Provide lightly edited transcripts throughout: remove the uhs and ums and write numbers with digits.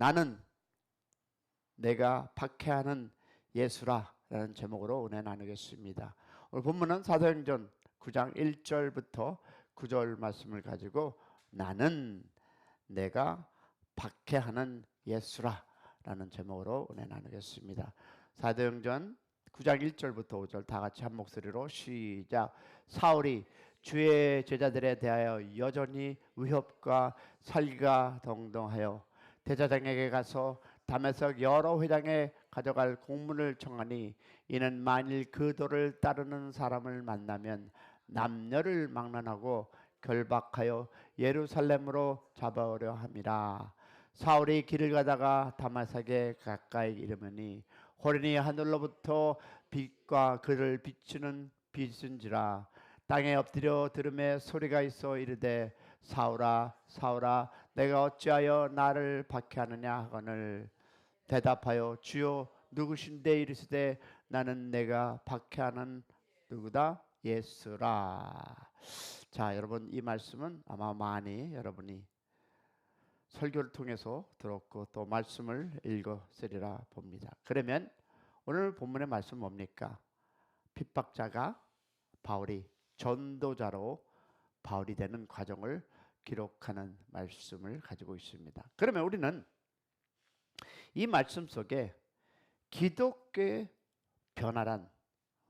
나는 내가 박해하는 예수라 라는 제목으로 은혜 나누겠습니다. 오늘 본문은 사도행전 9장 1절부터 9절 말씀을 가지고 나는 내가 박해하는 예수라 라는 제목으로 은혜 나누겠습니다. 사도행전 9장 1절부터 5절 다 같이 한 목소리로 시작. 사울이 주의 제자들에 대하여 여전히 위협과 살기가 동동하여 대제사장에게 가서 다메섹 여러 회당에 가져갈 공문을 청하니 이는 만일 그 도를 따르는 사람을 만나면 남녀를 막론하고 결박하여 예루살렘으로 잡아오려 함이라. 사울이 길을 가다가 다메섹에 가까이 이르매니 호련히 하늘로부터 빛과 그를 비추는 빛인지라. 땅에 엎드려 들음에 소리가 있어 이르되 사울아 사울아 내가 어찌하여 나를 박해하느냐 하거늘 대답하여 주여 누구신데 이르시되 나는 내가 박해하는 누구다? 예수라. 자, 여러분 이 말씀은 아마 많이 여러분이 설교를 통해서 들었고 또 말씀을 읽었으리라 봅니다. 그러면 오늘 본문의 말씀 뭡니까? 핍박자가 바울이 전도자로 바울이 되는 과정을 기록하는 말씀을 가지고 있습니다. 그러면 우리는 이 말씀 속에 기독교의 변화란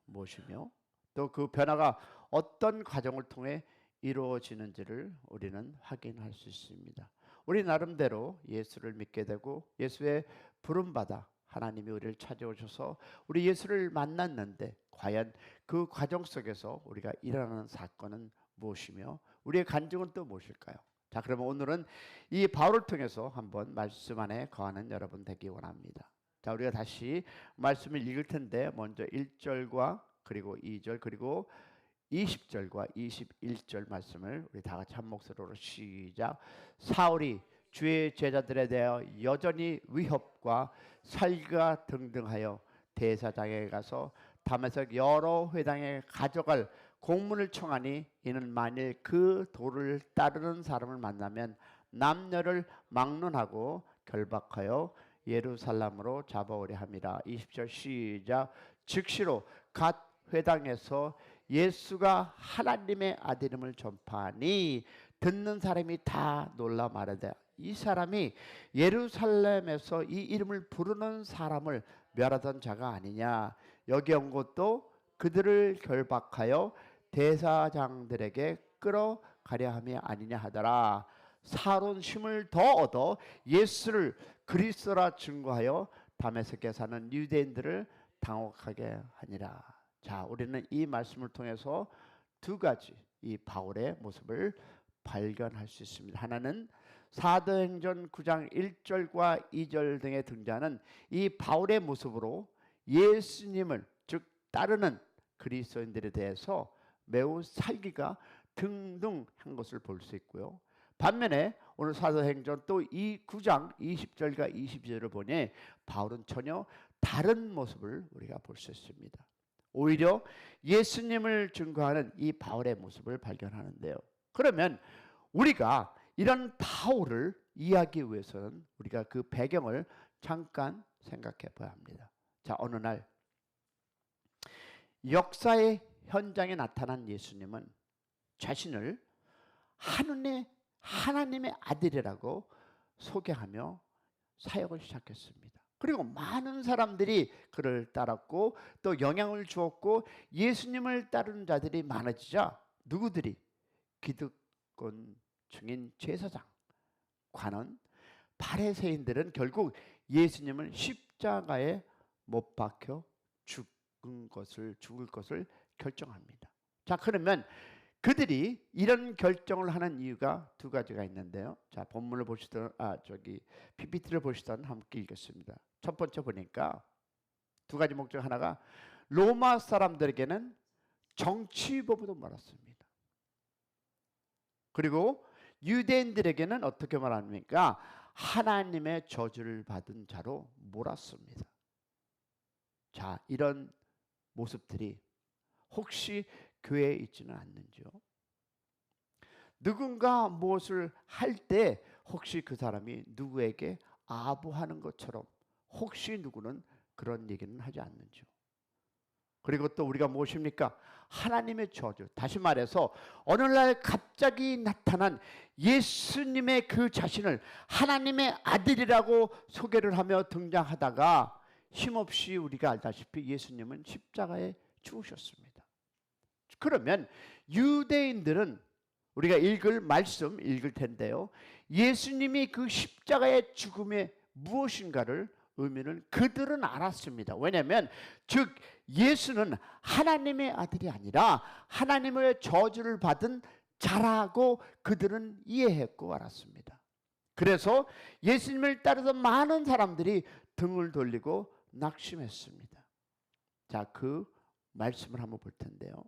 무엇이며 또 그 변화가 어떤 과정을 통해 이루어지는지를 우리는 확인할 수 있습니다. 우리 나름대로 예수를 믿게 되고 예수의 부름받아 하나님이 우리를 찾아오셔서 우리 예수를 만났는데 과연 그 과정 속에서 우리가 일어나는 사건은 무엇이며 우리의 간증은 또 무엇일까요? 자, 그러면 오늘은 이 바울을 통해서 한번 말씀 안에 거하는 여러분 되기 원합니다. 자, 우리가 다시 말씀을 읽을 텐데 먼저 1절과 그리고 2절 그리고 20절과 21절 말씀을 우리 다 같이 한 목소리로 시작. 사울이 주의 제자들에 대하여 여전히 위협과 살기가 등등하여 대사장에 가서 다메섹 여러 회당에 가져갈 공문을 청하니 이는 만일 그 도를 따르는 사람을 만나면 남녀를 막론하고 결박하여 예루살렘으로 잡아오려 함이라. 20절 시작. 즉시로 갓 회당에서 예수가 하나님의 아들임을 전파하니 듣는 사람이 다 놀라 말하되 이 사람이 예루살렘에서 이 이름을 부르는 사람을 멸하던 자가 아니냐. 여기 온 것도 그들을 결박하여 대사장들에게 끌어가려 함이 아니냐 하더라. 사론 힘을 더 얻어 예수를 그리스도라 증거하여 다메섹에 사는 유대인들을 당혹하게 하니라. 자, 우리는 이 말씀을 통해서 두 가지 이 바울의 모습을 발견할 수 있습니다. 하나는 사도행전 9장 1절과 2절 등에 등장하는 이 바울의 모습으로 예수님을 즉 따르는 그리스도인들에 대해서 매우 살기가 등등한 것을 볼 수 있고요. 반면에 오늘 사도행전 또 이 9장 20절과 22절을 보니 바울은 전혀 다른 모습을 우리가 볼 수 있습니다. 오히려 예수님을 증거하는 이 바울의 모습을 발견하는데요. 그러면 우리가 이런 바울을 이해하기 위해서는 우리가 그 배경을 잠깐 생각해 봐야 합니다. 자, 어느 날 역사의 현장에 나타난 예수님은 자신을 하나님의 아들이라고 소개하며 사역을 시작했습니다. 그리고 많은 사람들이 그를 따랐고 또 영향을 주었고 예수님을 따르는 자들이 많아지자 누구들이? 기득권 중인 제사장, 관원, 바리새인들은 결국 예수님을 십자가에 못 박혀 죽을 것을 결정합니다. 자, 그러면 그들이 이런 결정을 하는 이유가 두 가지가 있는데요. 자, 본문을 보시던 PPT를 보시던 함께 읽겠습니다. 첫 번째 보니까 두 가지 목적. 하나가 로마 사람들에게는 정치법으로 말았습니다. 그리고 유대인들에게는 어떻게 말합니까? 하나님의 저주를 받은 자로 몰았습니다. 자, 이런 모습들이 혹시 교회에 있지는 않는지요? 누군가 무엇을 할 때 혹시 그 사람이 누구에게 아부하는 것처럼 혹시 누구는 그런 얘기는 하지 않는지요. 그리고 또 우리가 무엇입니까? 하나님의 저주. 다시 말해서 어느 날 갑자기 나타난 예수님의 그 자신을 하나님의 아들이라고 소개를 하며 등장하다가 힘없이 우리가 알다시피 예수님은 십자가에 죽으셨습니다. 그러면 유대인들은 우리가 읽을 말씀 읽을 텐데요, 예수님이 그 십자가의 죽음의 무엇인가를 의미는 그들은 알았습니다. 왜냐하면 즉 예수는 하나님의 아들이 아니라 하나님의 저주를 받은 자라고 그들은 이해했고 알았습니다. 그래서 예수님을 따르던 많은 사람들이 등을 돌리고 낙심했습니다. 자, 그 말씀을 한번 볼 텐데요.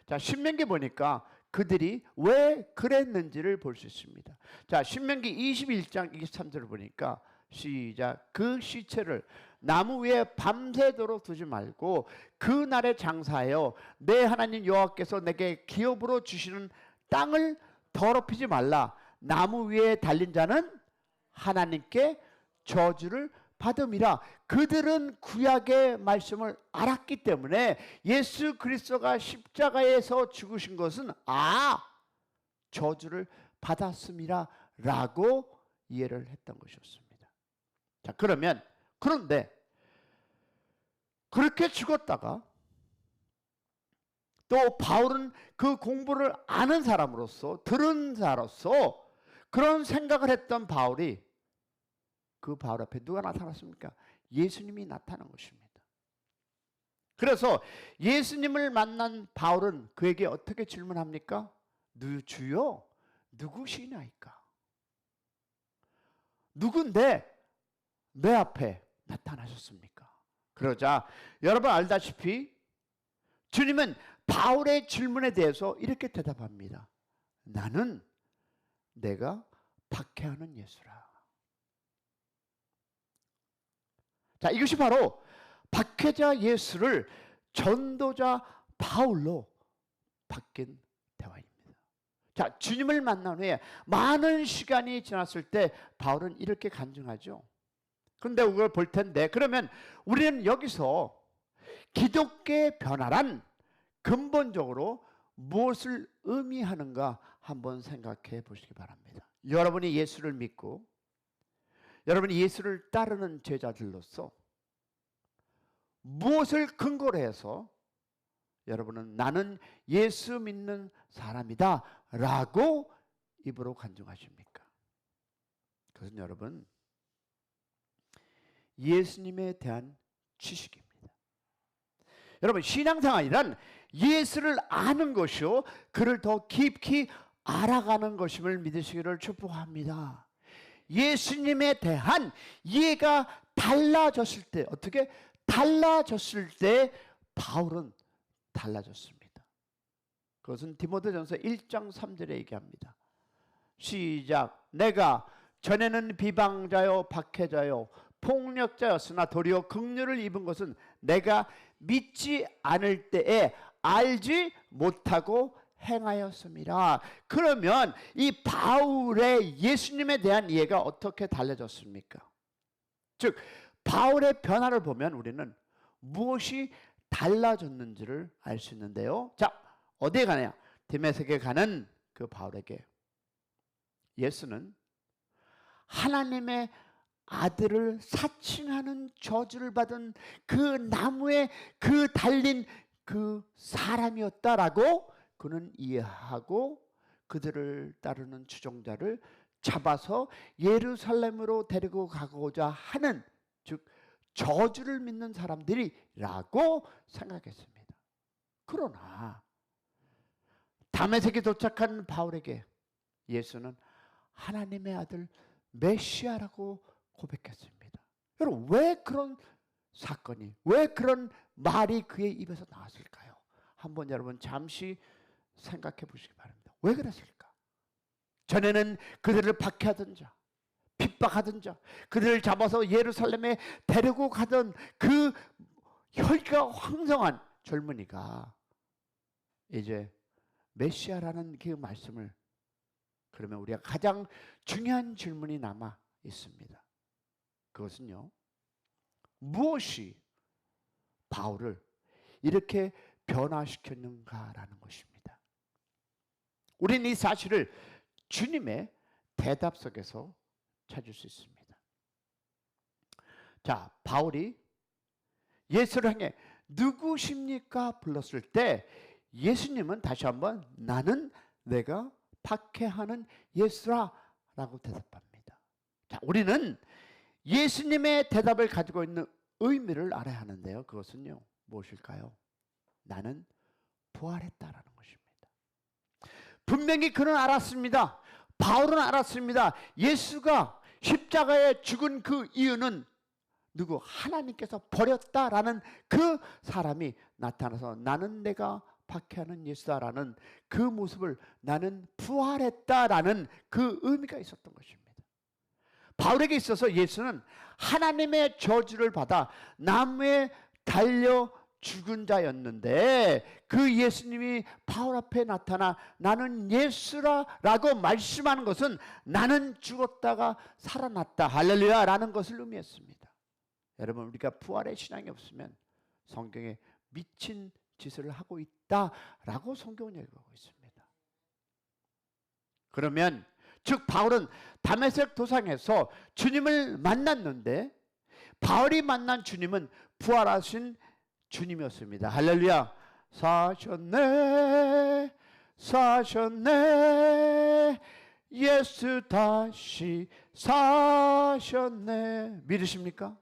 자, 신명기 보니까 그들이 왜 그랬는지를 볼 수 있습니다. 자, 신명기 21장 23절을 보니까 시작. 그 시체를 나무 위에 밤새도록 두지 말고 그날에 장사하여 내 하나님 여호와께서 내게 기업으로 주시는 땅을 더럽히지 말라. 나무 위에 달린 자는 하나님께 저주를 받음이라. 그들은 구약의 말씀을 알았기 때문에 예수 그리스도가 십자가에서 죽으신 것은 저주를 받았음이라 라고 이해를 했던 것이었습니다. 자, 그런데 그렇게 죽었다가 또 바울은 그 공부를 아는 사람으로서 들은 자로서 그런 생각을 했던 바울이 그 바울 앞에 누가 나타났습니까? 예수님이 나타난 것입니다. 그래서 예수님을 만난 바울은 그에게 어떻게 질문합니까? 주여 누구시나이까? 누군데 내 앞에 나타나셨습니까? 그러자 여러분 알다시피 주님은 바울의 질문에 대해서 이렇게 대답합니다. 나는 내가 박해하는 예수라. 자, 이것이 바로 박해자 예수를 전도자 바울로 바뀐 대화입니다. 자, 주님을 만난 후에 많은 시간이 지났을 때 바울은 이렇게 간증하죠. 그런데 그걸 볼 텐데, 그러면 우리는 여기서 기독교의 변화란 근본적으로 무엇을 의미하는가 한번 생각해 보시기 바랍니다. 여러분이 예수를 믿고 여러분이 예수를 따르는 제자들로서 무엇을 근거로 해서 여러분은 나는 예수 믿는 사람이다 라고 입으로 간증하십니까? 그것은 여러분 예수님에 대한 지식입니다. 여러분 신앙생활이란 예수를 아는 것이요 그를 더 깊이 알아가는 것임을 믿으시기를 축복합니다. 예수님에 대한 이해가 달라졌을 때 어떻게 달라졌을 때 바울은 달라졌습니다. 그것은 디모데전서 1장 3절에 얘기합니다. 시작. 내가 전에는 비방자요 박해자요 폭력자였으나 도리어 긍휼을 입은 것은 내가 믿지 않을 때에 알지 못하고 행하였습니다. 그러면 이 바울의 예수님에 대한 이해가 어떻게 달라졌습니까? 즉 바울의 변화를 보면 우리는 무엇이 달라졌는지를 알 수 있는데요. 자, 어디에 가냐? 데메섹에 가는 그 바울에게 예수는 하나님의 아들을 사칭하는 저주를 받은 그 나무에 그 달린 그 사람이었다라고 그는 이해하고 그들을 따르는 추종자를 잡아서 예루살렘으로 데리고 가고자 하는 즉 저주를 믿는 사람들이라고 생각했습니다. 그러나 다메섹에 도착한 바울에게 예수는 하나님의 아들 메시아라고 고백했습니다. 여러분 왜 그런 사건이 왜 그런 말이 그의 입에서 나왔을까요? 한번 여러분 잠시 생각해 보시기 바랍니다. 왜 그랬을까? 전에는 그들을 박해하던 자, 핍박하던 자, 그들을 잡아서 예루살렘에 데리고 가던 그 혈기가 황성한 젊은이가 이제 메시아라는 그 말씀을 그러면 우리가 가장 중요한 질문이 남아 있습니다. 그것은요, 무엇이 바울을 이렇게 변화시켰는가라는 것입니다. 우리는 이 사실을 주님의 대답 속에서 찾을 수 있습니다. 자, 바울이 예수를 향해 누구십니까? 불렀을 때 예수님은 다시 한번 나는 내가 박해하는 예수라 라고 대답합니다. 자, 우리는 예수님의 대답을 가지고 있는 의미를 알아야 하는데요. 그것은요, 무엇일까요? 나는 부활했다라는 것입니다. 분명히 그는 알았습니다. 바울은 알았습니다. 예수가 십자가에 죽은 그 이유는 누구? 하나님께서 버렸다라는 그 사람이 나타나서 나는 내가 박해하는 예수다라는 그 모습을 나는 부활했다라는 그 의미가 있었던 것입니다. 바울에게 있어서 예수는 하나님의 저주를 받아 나무에 달려 죽은 자였는데 그 예수님이 바울 앞에 나타나 나는 예수라라고 말씀하는 것은 나는 죽었다가 살아났다 할렐루야라는 것을 의미했습니다. 여러분, 우리가 부활의 신앙이 없으면 성경에 미친 짓을 하고 있다라고 성경은 얘기하고 있습니다. 그러면 즉 바울은 다메섹 도상에서 주님을 만났는데 바울이 만난 주님은 부활하신 주님이었습니다. 할렐루야. 사셨네 사셨네 예수 다시 사셨네. 믿으십니까?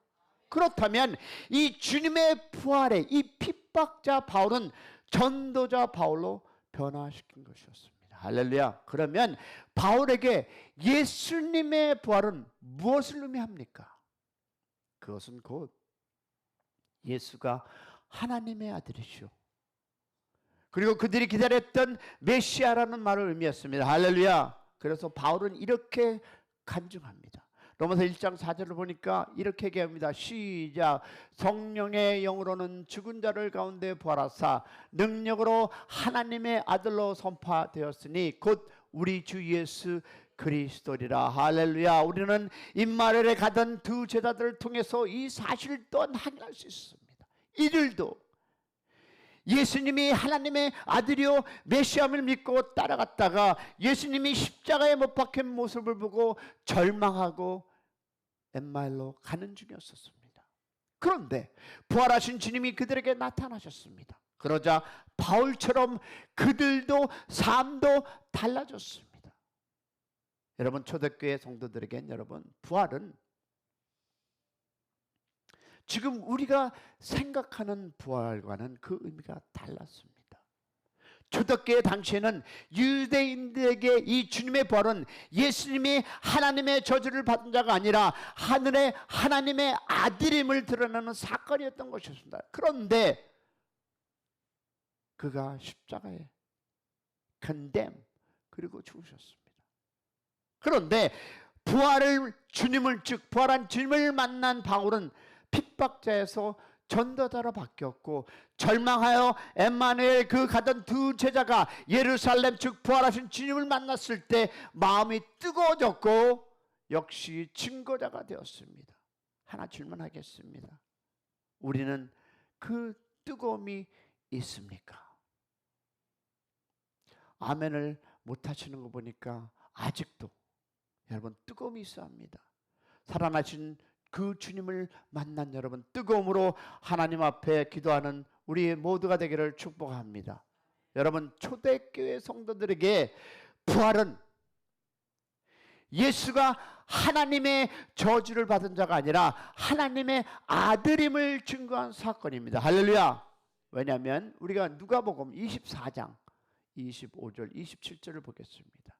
그렇다면 이 주님의 부활에 이 핍박자 바울은 전도자 바울로 변화시킨 것이었습니다. 할렐루야. 그러면 바울에게 예수님의 부활은 무엇을 의미합니까? 그것은 곧 예수가 하나님의 아들이시오. 그리고 그들이 기다렸던 메시아라는 말을 의미했습니다. 할렐루야. 그래서 바울은 이렇게 간증합니다. 로마서 1장 4절을 보니까 이렇게 얘기합니다. 시작. 성령의 영으로는 죽은 자를 가운데 부활하사 능력으로 하나님의 아들로 선포되었으니 곧 우리 주 예수 그리스도리라. 할렐루야. 우리는 임마엘에 가던 두 제자들을 통해서 이 사실을 또한 확인할 수 있습니다. 이들도 예수님이 하나님의 아들이요 메시아임을 믿고 따라갔다가 예수님이 십자가에 못 박힌 모습을 보고 절망하고 엠마엘로 가는 중이었습니다. 그런데 부활하신 주님이 그들에게 나타나셨습니다. 그러자 바울처럼 그들도 삶도 달라졌습니다. 여러분, 초대교회 성도들에겐 여러분, 부활은 지금 우리가 생각하는 부활과는 그 의미가 달랐습니다. 초대교회 당시에는 유대인들에게 이 주님의 부활은 예수님이 하나님의 저주를 받은 자가 아니라 하늘의 하나님의 아들임을 드러내는 사건이었던 것이었습니다. 그런데 그가 십자가에 condemn 그리고 죽으셨습니다. 그런데 주님을 즉 부활한 주님을 만난 바울은 핍박자에서 전도자로 바뀌었고 절망하여 엠마누엘 그 가던 두 제자가 예루살렘 즉 부활하신 주님을 만났을 때 마음이 뜨거워졌고 역시 증거자가 되었습니다. 하나 질문하겠습니다. 우리는 그 뜨거움이 있습니까? 아멘을 못하시는 거 보니까 아직도 여러분 뜨거움이 있어야 합니다. 살아나신 그 주님을 만난 여러분, 뜨거움으로 하나님 앞에 기도하는 우리 모두가 되기를 축복합니다. 여러분, 초대교회 성도들에게 부활은 예수가 하나님의 저주를 받은 자가 아니라 하나님의 아들임을 증거한 사건입니다. 할렐루야. 왜냐하면 우리가 누가복음 24장 25절 27절을 보겠습니다.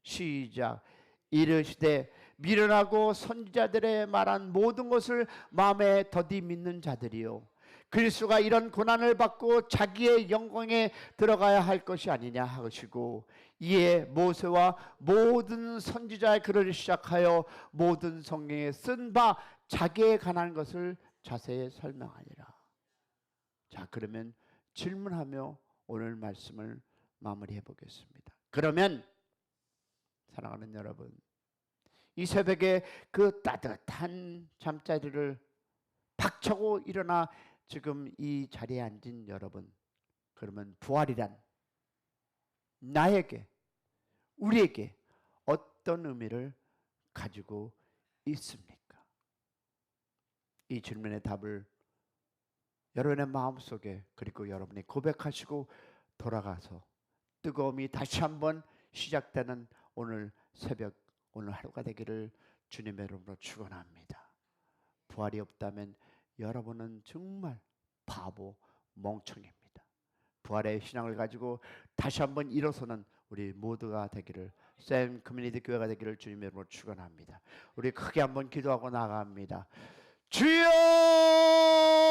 시작. 이르시되 미련하고 선지자들의 말한 모든 것을 마음에 더디 믿는 자들이요 그리스도가 이런 고난을 받고 자기의 영광에 들어가야 할 것이 아니냐 하시고 이에 모세와 모든 선지자의 글을 시작하여 모든 성경에 쓴 바 자기에 관한 것을 자세히 설명하니라. 자, 그러면 질문하며 오늘 말씀을 마무리해 보겠습니다. 그러면 사랑하는 여러분, 이 새벽에 그 따뜻한 잠자리를 박차고 일어나 지금 이 자리에 앉은 여러분, 그러면 부활이란 나에게, 우리에게 어떤 의미를 가지고 있습니까? 이 질문의 답을 여러분의 마음속에, 그리고 여러분이 고백하시고 돌아가서 뜨거움이 다시 한번 시작되는 오늘 새벽, 오늘 하루가 되기를 주님의 이름으로 축원합니다. 부활이 없다면 여러분은 정말 바보, 멍청입니다. 부활의 신앙을 가지고 다시 한번 일어서는 우리 모두가 되기를, 샘 커뮤니티 교회가 되기를 주님의 이름으로 축원합니다. 우리 크게 한번 기도하고 나갑니다. 주여!